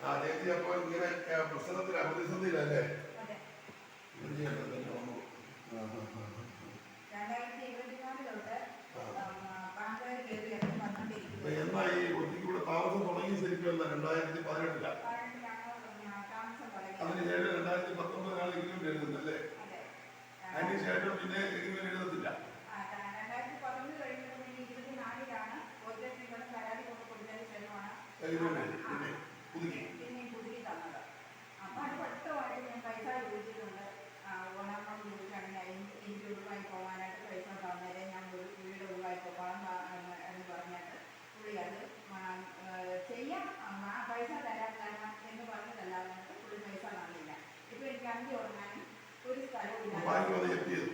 ആ ചേച്ചി അപ്പോൾ ഇങ്ങനെ പ്രശ്നത്തിൽ പ്രതിസന്ധിയിലല്ലേ? എന്നാ ഈ ഒത്തിരിക്കൂടെ താമസം തുടങ്ങി ശരിക്കുമല്ല 2018 അതിന് ശേഷം 2019 എഗ്രിമെന്റ് എഴുതുന്നല്ലേ? അതിന് ശേഷം പിന്നെ എഗ്രിമെന്റ് എഴുതത്തില്ല. പുതുക്കി തന്നത്. അപ്പൊ അത് വ്യക്തമായിട്ട് ഞാൻ പൈസ ചോദിച്ചിട്ടുണ്ട്. ഓണർമാർ ചോദിക്കുകയാണെങ്കിൽ എനിക്ക് ഒഴിവായി പോകാനായിട്ട് പൈസ തന്നേരെ ഞാൻ ഒരു വീട് ഒഴിവായി പോകാം എന്ന് പറഞ്ഞിട്ട് പുള്ളി അത് ചെയ്യാം, ആ പൈസ തരാൻ തരണം എന്ന് പറഞ്ഞതല്ലാതെ പുള്ളി പൈസ തന്നില്ല. ഇപ്പൊ എനിക്ക് അഞ്ച് ഉറങ്ങാനും ഒരു സ്ഥലവും ഇല്ല. ബാങ്ക് വന്ന് ജപ്തി ചെയ്തു.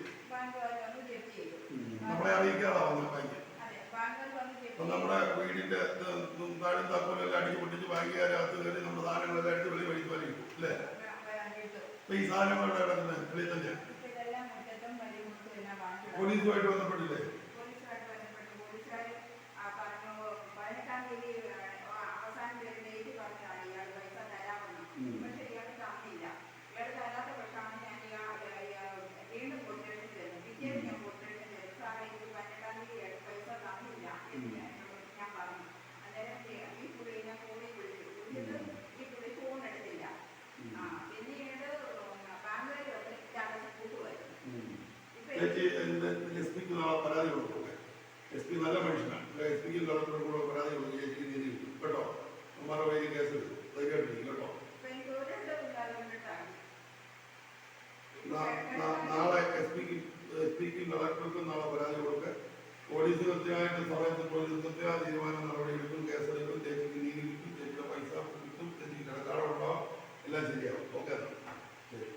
അതെ, ബാങ്കുകാർ വന്ന് ജപ്തി. നമ്മുടെ വീടിന്റെ താക്കോലെല്ലാം അടിച്ച് പൊട്ടിച്ച് ബാങ്കുകാരകത്ത് കയറി നമ്മുടെ സാധനങ്ങളെല്ലാം എടുത്ത് വെളി വഴിക്ക് വലിക്കും അല്ലേ? ഈ സാധനങ്ങളുടെ കിടക്കുന്നത് വെളിയിൽ തന്നെ. പോലീസുമായിട്ട് ബന്ധപ്പെട്ടില്ലേ? പതിനെട്ടാം തീയതി അവസാനം വരെ ഡേറ്റ് പറഞ്ഞതാണ് ഇയാൾ പൈസ തരാമെന്ന്. പക്ഷെ ഇയാൾ തന്നില്ല. ഇയാൾ തരാത്ത പക്ഷമാണ് ഞാൻ വീണ്ടും കൊടുത്തിട്ട് തരുന്നത്. പിറ്റേന്ന് ഞാൻ കൊടുത്തിട്ട് തരും. സാറേ എനിക്ക് 18-ാം തീയതി പൈസ തന്നില്ല എന്ന് ഞാൻ പറഞ്ഞു. അന്നേരം ഈ പുള്ളി ഞാൻ ഫോണിൽ വിളിച്ചിട്ട് ഈ പുള്ളി ഫോൺ എടുത്തില്ല. പിന്നീട് ബാങ്കുകാർ വന്ന് സ്റ്റാറ്റസ് കൂട്ടുമായിരുന്നു. പരാതി കൊടുക്കൂടെ? SP നല്ല മനുഷ്യനാണ്. SP കളക്ടറും കൂടെ പരാതി കൊടുക്കും. ചേച്ചി നീതി കിട്ടും കേട്ടോ. അമ്മാരുടെ പേര് കേസ് ധൈര്യമായിട്ടിരിക്കും കേട്ടോ. നാളെ SP-ക്കും കളക്ടർക്കും നാളെ പരാതി കൊടുക്കുക. പോലീസ് കൃത്യമായിട്ട് സമയത്ത് പോലീസ് കൃത്യമായ തീരുമാനം നടപടിയെടുക്കും, കേസെടുക്കും, ചേച്ചിക്ക് നീതി കിട്ടും, ചേച്ചിയുടെ പൈസ കിട്ടും, ചേച്ചിക്ക് കിടക്കാടം ഉണ്ടാവും, എല്ലാം ശരിയാവും. ഓക്കെ ശരി.